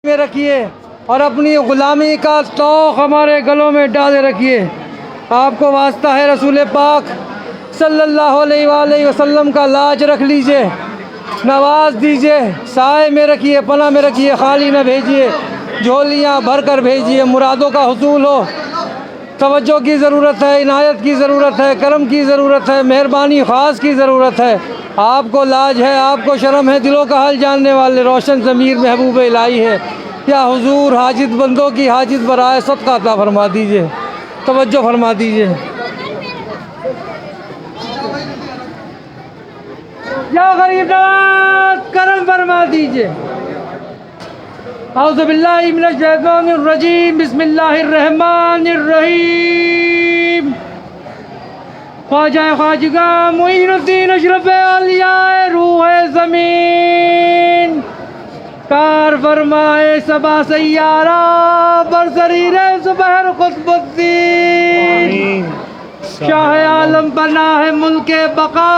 میں رکھیے اور اپنی غلامی کا طوق ہمارے گلوں میں ڈالے رکھیے۔ آپ کو واسطہ ہے رسول پاک صلی اللہ علیہ وآلہ وسلم کا لاج رکھ لیجئے، نواز دیجئے، سائے میں رکھیے، پناہ میں رکھیے، خالی نہ بھیجیے، جھولیاں بھر کر بھیجیے، مرادوں کا حصول ہو۔ توجہ کی ضرورت ہے، عنایت کی ضرورت ہے، کرم کی ضرورت ہے، مہربانی خاص کی ضرورت ہے۔ آپ کو لاج ہے، آپ کو شرم ہے، دلوں کا حال جاننے والے روشن ضمیر محبوب الہی ہے۔ یا حضور حاجت بندوں کی حاجت برائے صدقہ عطا فرما دیجئے، توجہ فرما دیجئے۔ یا غریب نواز کرم فرما دیجئے۔ اعوذ باللہ من الشیطان الرجیم، بسم اللہ الرحمن الرحیم۔ خواجہ خواجگاں معین الدین اشرف اولیاء روح زمین، کار فرمائے سبا سیارہ برسریر زبہر قطب الدین، شاہ عالم پناہ ملک بقا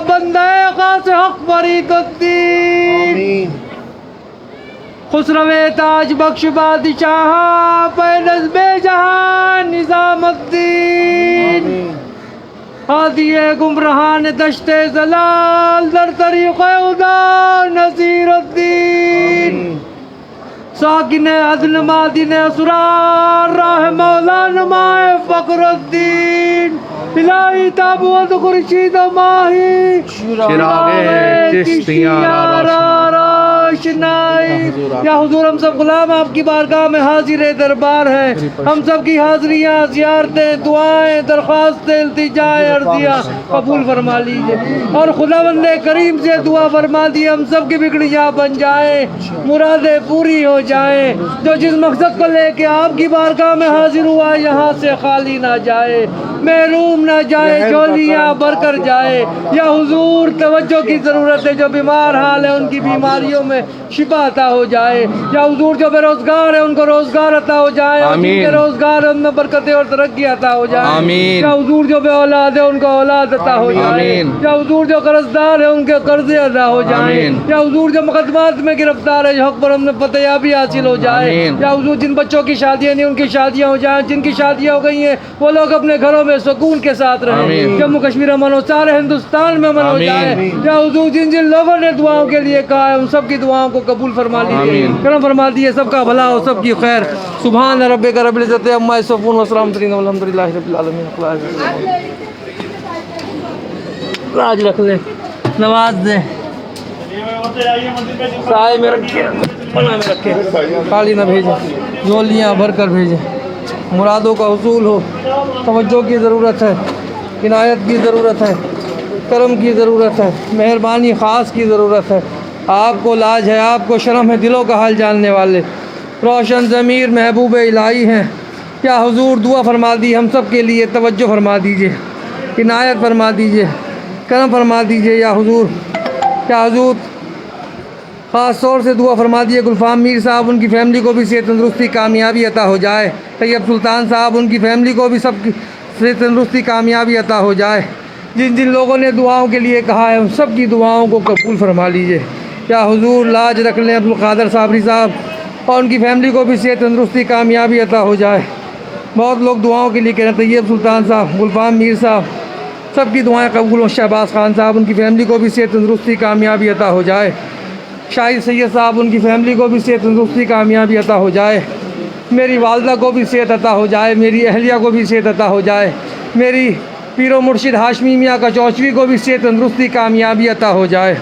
بندہ خاص حق فرید الدین، خسرو تاج بخش بادشاہ پہ نظم جہان نظام الدین، ہادی گمراہان دشت زلال در طریق خدا نذیر الدین، ساکن عدل مادن اسرار راہ مولا نمائے فخر الدین، الہی تابوت خورشید و ماہی چراغ چشتیاں روشنائی۔ یا حضور ہم سب غلام آپ کی بارگاہ میں حاضر دربار ہیں، ہم سب کی حاضریاں، زیارتیں، دعائیں، درخواستیں، التجائیں، عرضیاں قبول فرما لیجئے، اور خداوند کریم سے دعا فرما دیے ہم سب کی بگڑیاں بن جائیں، مرادیں پوری ہو جائیں، جو جس مقصد کو لے کے آپ کی بارگاہ میں حاضر ہوا یہاں سے خالی نہ جائے، محروم نہ جائے، جھولیاں بھر کر جائے۔ یا حضور توجہ کی ضرورت ہے، جو بیمار حال ہے ان کی بیماریوں میں شفا عطا ہو جائے۔ یا حضور جو بے روزگار ہے ان کو روزگار عطا ہو جائے، اور جن کے روزگار ہے ان میں برکتیں اور ترقی عطا ہو جائے۔ یا حضور جو بے اولاد ہے ان کو اولاد عطا ہو جائے۔ یا حضور جو قرض دار ہے ان کے قرضے ادا ہو جائیں۔ یا حضور جو مقدمات میں گرفتار ہے حق پر ہم نے فتح یابی حاصل ہو جائے۔ یا حضور جن بچوں کی شادیاں نہیں ان کی شادیاں ہو جائیں، جن کی شادیاں ہو گئی ہیں وہ لوگ اپنے گھروں میں سکون کے ساتھ رہیں، جموں کشمیر امن ہو، سارے ہندوستان میں امن ہو جائے۔ یا حضور جن جن لوگوں نے دعاؤں کے لیے کہا ہے ان سب کی دعاؤں کو قبول فرما لیجیے، کرم فرما دیجیے، سب کا بھلا ہو، سب کی خیر۔ سبحان ربک رب العزت عما یصفون وسلام والحمد للہ رب العالمین۔ راج رکھ لے، نواز دے، سائے میں رکھے، پناہ میں رکھے، خالی نہ بھیجے، جھولیاں بھر کر بھیجے، مرادوں کا حصول ہو۔ توجہ کی ضرورت ہے، عنایت کی ضرورت ہے، کرم کی ضرورت ہے، مہربانی خاص کی ضرورت ہے۔ آپ کو لاج ہے، آپ کو شرم ہے، دلوں کا حال جاننے والے روشن ضمیر محبوب الہی ہیں۔ کیا حضور دعا فرما دی ہم سب کے لیے، توجہ فرما دیجئے، عنایت فرما دیجئے، کرم فرما دیجئے۔ یا حضور کیا حضور خاص طور سے دعا فرما دیے گلفام میر صاحب، ان کی فیملی کو بھی صحت تندرستی کامیابی عطا ہو جائے۔ طیب سلطان صاحب، ان کی فیملی کو بھی سب کی صحت تندرستی کامیابی عطا ہو جائے۔ جن جن لوگوں نے دعاؤں کے لیے کہا ہے ان سب کی دعاؤں کو قبول فرما لیجئے۔ یا حضور لاج رکھ لیں عبدالقادر صابری صاحب اور ان کی فیملی کو بھی صحت تندرستی کامیابی عطا ہو جائے۔ بہت لوگ دعاؤں کے لیے کہہ رہے ہیں، طیب سلطان صاحب، گلفام میر صاحب، سب کی دعائیں قبول ہوں۔ شہباز خان صاحب، ان کی فیملی کو بھی صحت تندرستی کامیابی عطا ہو جائے۔ شاہد سید صاحب، ان کی فیملی کو بھی صحت تندرستی کامیابی عطا ہو جائے۔ میری والدہ کو بھی صحت عطا ہو جائے، میری اہلیہ کو بھی صحت عطا ہو جائے، میری پیر و مرشد ہاشمی میاں کا چوچوی کو بھی صحت تندرستی کامیابی عطا ہو جائے۔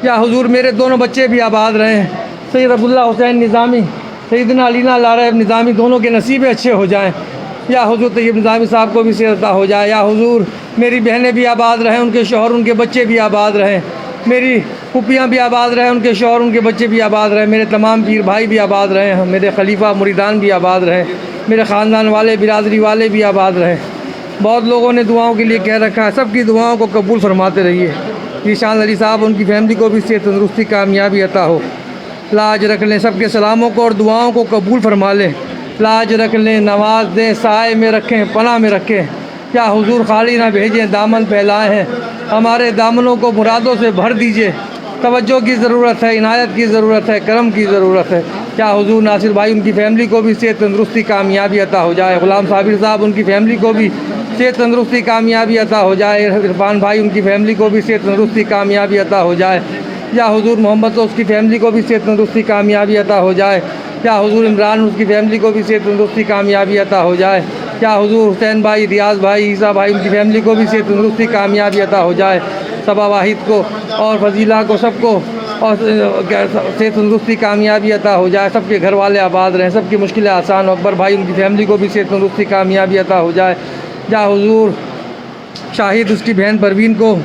یا حضور میرے دونوں بچے بھی آباد رہیں، سید عبداللہ حسین نظامی، سیدنا علینا لارہ نظامی، دونوں کے نصیبیں اچھے ہو جائیں۔ یا حضور طیب نظامی صاحب کو بھی صحت عطا ہو جائے۔ یا حضور میری بہنیں بھی آباد رہیں، ان کے شوہر ان کے بچے بھی آباد رہیں، میری پھوپھیاں بھی آباد رہیں، ان کے شوہر ان کے بچے بھی آباد رہیں، میرے تمام پیر بھائی بھی آباد رہیں، میرے خلیفہ مریدان بھی آباد رہیں، میرے خاندان والے برادری والے بھی آباد رہیں۔ بہت لوگوں نے دعاؤں کے لیے کہہ رکھا ہے، سب کی دعاؤں کو قبول فرماتے رہیے۔ ذیشان علی صاحب، ان کی فیملی کو بھی صحت تندرستی کامیابی عطا ہو۔ لاج رکھ لیں، سب کے سلاموں کو اور دعاؤں کو قبول فرما لیں۔ لاج رکھ لیں، نواز دیں، سائے میں رکھیں، پناہ میں رکھیں۔ کیا حضور خالی نہ بھیجیں، دامن پھیلائے ہیں، ہمارے دامنوں کو مرادوں سے بھر دیجئے۔ توجہ کی ضرورت ہے، عنایت کی ضرورت ہے، کرم کی ضرورت ہے۔ کیا حضور ناصر بھائی ان کی فیملی کو بھی صحت تندرستی کامیابی عطا ہو جائے، غلام صابر صاحب ان کی فیملی کو بھی صحت تندرستی کامیابی عطا ہو جائے، عرفان بھائی ان کی فیملی کو بھی صحت تندرستی کامیابی عطا ہو جائے، یا حضور محمد تو اس کی فیملی کو بھی صحت تندرستی کامیابی عطا ہو جائے، یا حضور عمران اس کی فیملی کو بھی صحت تندرستی کامیابی عطا ہو جائے، یا حضور حسین بھائی، ریاض بھائی، عیسیٰ بھائی ان کی فیملی کو بھی صحت تندرستی کامیابی عطا ہو جائے، صبا واحد کو اور فضیلہ کو سب کو اور صحت تندرستی کامیابی عطا ہو جائے، سب کے گھر والے آباد رہیں، سب کی مشکلیں آسان ہو، اکبر بھائی ان کی فیملی کو بھی صحت تندرستی کامیابی عطا ہو جائے، یا حضور شاہد اس کی بہن پروین کو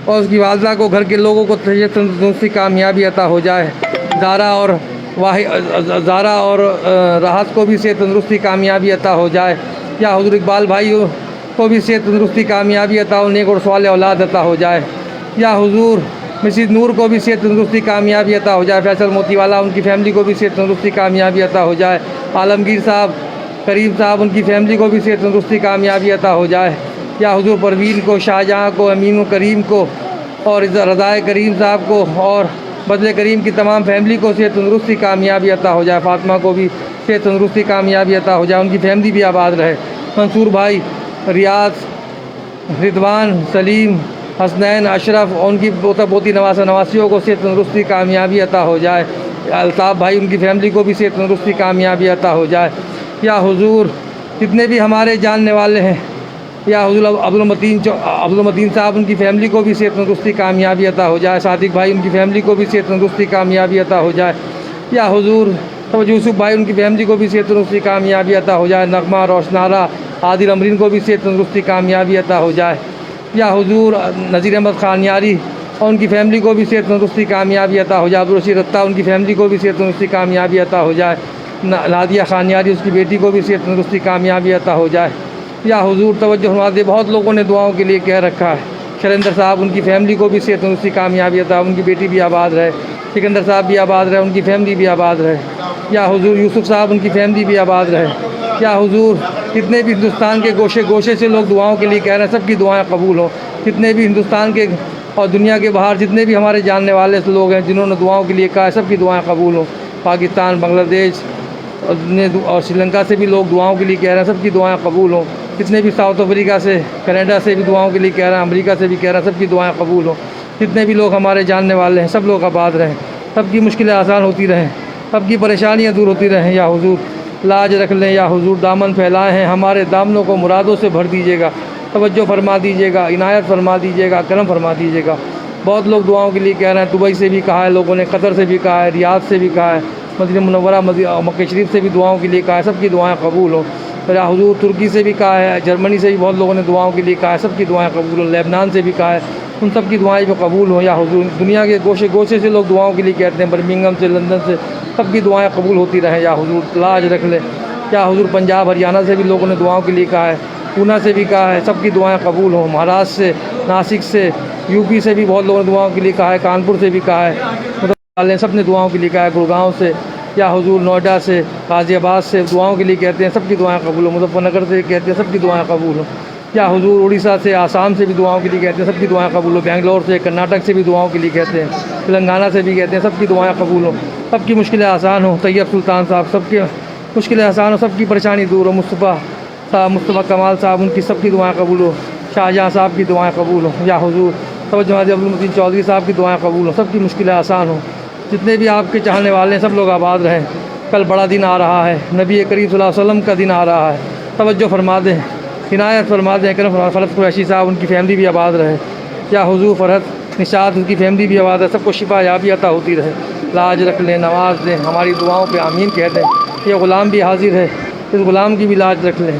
اور اس کی والدہ کو، گھر کے لوگوں کو صحت تندرستی کامیابی عطا ہو جائے، زارا اور راحت کو بھی صحت تندرستی کامیابی عطا ہو جائے، یا حضور اقبال بھائی کو بھی صحت تندرستی کامیابی عطا ہو، نیک اور صالح اولاد عطا ہو جائے، یا حضور مسجد نور کو بھی صحت تندرستی کامیابی عطا ہو جائے، فیصل موتی والا ان کی فیملی کو بھی صحت تندرستی کامیابی عطا ہو جائے، عالمگیر صاحب، کریم صاحب ان کی فیملی کو بھی صحت تندرستی کامیابی عطا ہو جائے، یا حضور پروین کو، شاہجہاں کو، امین و کریم کو اور رضائے کریم صاحب کو اور بدل کریم کی تمام فیملی کو صحت تندرستی کامیابی عطا ہو جائے، فاطمہ کو بھی صحت تندرستی کامیابی عطا ہو جائے، ان کی فیملی بھی آباد رہے، منصور بھائی، ریاض، رضوان، سلیم، حسنین، اشرف اور ان کی پوتا پوتی نواسہ نواسیوں کو صحت تندرستی کامیابی عطا ہو جائے، الطاف بھائی ان کی فیملی کو بھی صحت تندرستی کامیابی عطا ہو جائے، یا حضور جتنے بھی ہمارے جاننے والے ہیں، یا حضور عبدالمتین صاحب ان کی فیملی کو بھی صحت تندرستی کامیابی عطا ہو جائے، صادق بھائی ان کی فیملی کو بھی صحت تندرستی کامیابی عطا ہو جائے، یا حضور یوسف بھائی ان کی فیملی کو بھی صحت تندرستی کامیابی عطا ہو جائے، نغمہ، روشنارہ، عادل امرین کو بھی صحت تندرستی کامیابی عطا ہو جائے، یا حضور نذیر احمد خانیاری اور ان کی فیملی کو بھی صحت تندرستی کامیابی عطا ہو جائے، عبدالرشید رتہ ان کی فیملی کو بھی صحت تندرستی کامیابی عطا ہو جائے، نادیہ خانیاری اس کی بیٹی کو بھی صحت تندرستی کامیابی عطا ہو جائے، یا حضور توجہ فرما دے، بہت لوگوں نے دعاؤں کے لیے کہہ رکھا ہے، شریندر صاحب ان کی فیملی کو بھی صحت تندرستی کامیابی عطا، ان کی بیٹی بھی آباد رہے، سکندر صاحب بھی آباد رہے، ان کی فیملی بھی آباد رہے، یا حضور یوسف صاحب ان کی فیملی بھی آباد رہے، یا حضور جتنے بھی ہندوستان کے گوشے گوشے سے لوگ دعاؤں کے لیے کہہ رہے ہیں، سب کی دعائیں قبول ہوں، جتنے بھی ہندوستان کے اور دنیا کے باہر جتنے بھی ہمارے جاننے والے لوگ ہیں جنہوں نے دعاؤں کے لیے کہا ہے، سب کی دعائیں قبول ہوں، پاکستان، بنگلہ دیش اور سری لنکا سے بھی لوگ دعاؤں کے لیے کہہ رہے ہیں، سب کی دعائیں قبول ہوں، جتنے بھی ساؤتھ افریقہ سے، کینیڈا سے بھی دعاؤں کے لیے کہہ رہے ہیں، امریکہ سے بھی کہہ رہے ہیں، سب کی دعائیں قبول ہوں، جتنے بھی لوگ ہمارے جاننے والے ہیں سب لوگ آباد رہیں، سب کی مشکلیں آسان ہوتی رہیں، سب کی پریشانیاں دور ہوتی رہیں، یا حضور لاج رکھ لیں، یا حضور دامن پھیلائے ہیں، ہمارے دامنوں کو مرادوں سے بھر دیجیے گا، توجہ فرما دیجیے گا، عنایت فرما دیجیے گا، کرم فرما دیجیے گا۔ بہت لوگ دعاؤں کے لیے کہہ رہے ہیں، دبئی سے بھی کہا ہے لوگوں نے، قطر سے بھی کہا ہے، ریاض سے بھی کہا ہے، مدینہ منورہ مکہ شریف سے بھی دعاؤں کے لیے کہا ہے، سب کی دعائیں قبول ہوں، یا حضور ترکی سے بھی کہا ہے، جرمنی سے بھی بہت لوگوں نے دعاؤں کے لیے کہا ہے، سب کی دعائیں قبول ہوں، لیبنان سے بھی کہا ہے، ان سب کی دعائیں بھی قبول ہوں، یا حضور دنیا کے گوشے گوشے سے لوگ دعاؤں کے لیے کہتے ہیں، برمنگھم سے، لندن سے، سب کی دعائیں قبول ہوتی رہیں، یا حضور لاج رکھ لیں، یا حضور پنجاب ہریانہ سے بھی لوگوں نے دعاؤں کے لیے کہا ہے، پونا سے بھی کہا ہے، سب کی دعائیں قبول ہوں، مہاراشٹر سے، ناسک سے، یو پی سے بھی بہت لوگوں نے دعاؤں کے لیے کہا ہے، کانپور سے بھی کہا ہے، سب نے دعاؤں کے لیے کہا ہے، گڑگاؤں سے، یا حضور نوئیڈا سے، غازی آباد سے دعاؤں کے لیے کہتے ہیں، سب کی دعائیں قبول ہوں، مظفر نگر سے کہتے ہیں، سب کی دعائیں قبول ہوں، یا حضور اڑیسہ سے، آسام سے بھی دعاؤں کے لیے کہتے ہیں، سب کی دعائیں قبول ہوں، بنگلور سے، کرناٹک سے بھی دعاؤں کے لیے کہتے ہیں، تلنگانہ سے بھی کہتے ہیں، سب کی دعائیں قبول ہوں، سب کی مشکلیں آسان ہوں، طیب سلطان صاحب سب کی مشکلیں آسان ہوں، سب کی پریشانی دور ہو، مصطفیٰ کمال صاحب ان کی سب کی دعائیں قبول ہوں، شاہجہاں صاحب کی دعائیں قبول ہوں، یا حضور توجہ عبدالمتین چودھری صاحب کی دعائیں قبول ہوں، سب کی مشکلیں آسان ہوں، جتنے بھی آپ کے چاہنے والے ہیں سب لوگ آباد رہیں، کل بڑا دن آ رہا ہے، نبی کریم صلی اللہ علیہ وسلم کا دن آ رہا ہے، توجہ فرما دیں، عنایت فرما دیں، کرم فرما، فرحت قریشی صاحب ان کی فیملی بھی آباد رہے، یا حضور فرحت نشاط ان کی فیملی بھی آباد ہے، سب کو شفا یابی عطا ہوتی رہے، لاج رکھ لیں، نواز دیں، ہماری دعاؤں پہ آمین کہہ دیں، یہ غلام بھی حاضر ہے، اس غلام کی بھی لاج رکھ لیں،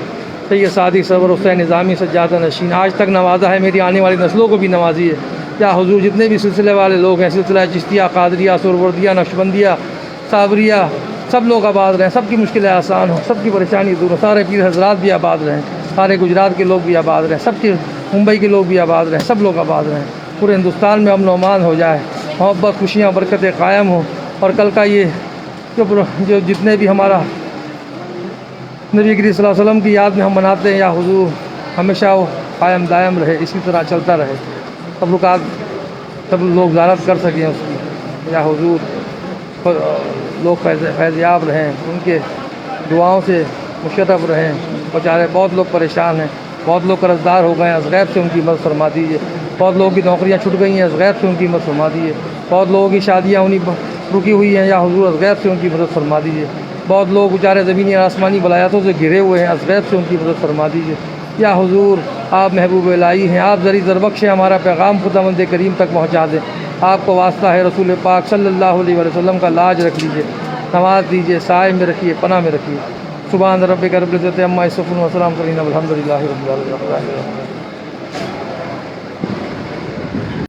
سید صادق سرور حسین نظامی سجادہ نشین آج تک نوازا ہے، میری آنے والی نسلوں کو بھی نوازی ہے، یا حضور جتنے بھی سلسلے والے لوگ ہیں، سلسلہ چشتیہ، قادریہ، سہروردیہ، نقشبندیہ، صابریہ، سب لوگ آباد رہیں، سب کی مشکلیں آسان ہوں، سب کی پریشانی دور ہو، سارے پیر حضرات بھی آباد رہیں، سارے گجرات کے لوگ بھی آباد رہیں، سب کے ممبئی کے لوگ بھی آباد رہیں، سب لوگ آباد رہیں، پورے ہندوستان میں امن و امان ہو جائے، محبت، خوشیاں، برکتیں قائم ہوں، اور کل کا یہ جو جتنے بھی ہمارا نبی کریم صلی اللہ علیہ وسلم کی یاد میں ہم مناتے ہیں، یا حضور ہمیشہ وہ قائم دائم رہے، اسی طرح چلتا رہے، تبرکات سب لوگ زیارت کر سکیں اس کی۔ یا حضور لوگ فیض یاب رہیں، ان کے دعاؤں سے مشرف رہیں۔ بیچارے بہت لوگ پریشان ہیں، بہت لوگ قرض دار ہو گئے ہیں، از غیب سے ان کی مدد فرما دیجیے۔ بہت لوگوں کی نوکریاں چھٹ گئی ہیں، از غیب سے ان کی مدد فرما دیجیے۔ بہت لوگوں کی شادیاں رکی ہوئی ہیں، یا حضور از غیب سے ان کی مدد فرما دیجیے۔ بہت لوگ بیچارے زمینی اور آسمانی ولایتوں سے گھرے ہوئے ہیں، از غیب سے ان کی مدد فرما دیجیے۔ یا حضور آپ محبوب الہی ہیں، آپ ذریعہ زربخش ہیں، ہمارا پیغام خداوند کریم تک پہنچا دیں۔ آپ کو واسطہ ہے رسول پاک صلی اللہ علیہ وسلم کا لاج رکھ لیجیے، نواز دیجیے، سائے میں رکھیے، پناہ میں رکھیے۔ سبحان ربک رب العزت عما یصفون وسلام علی المرسلین والحمد للہ رب العالمین۔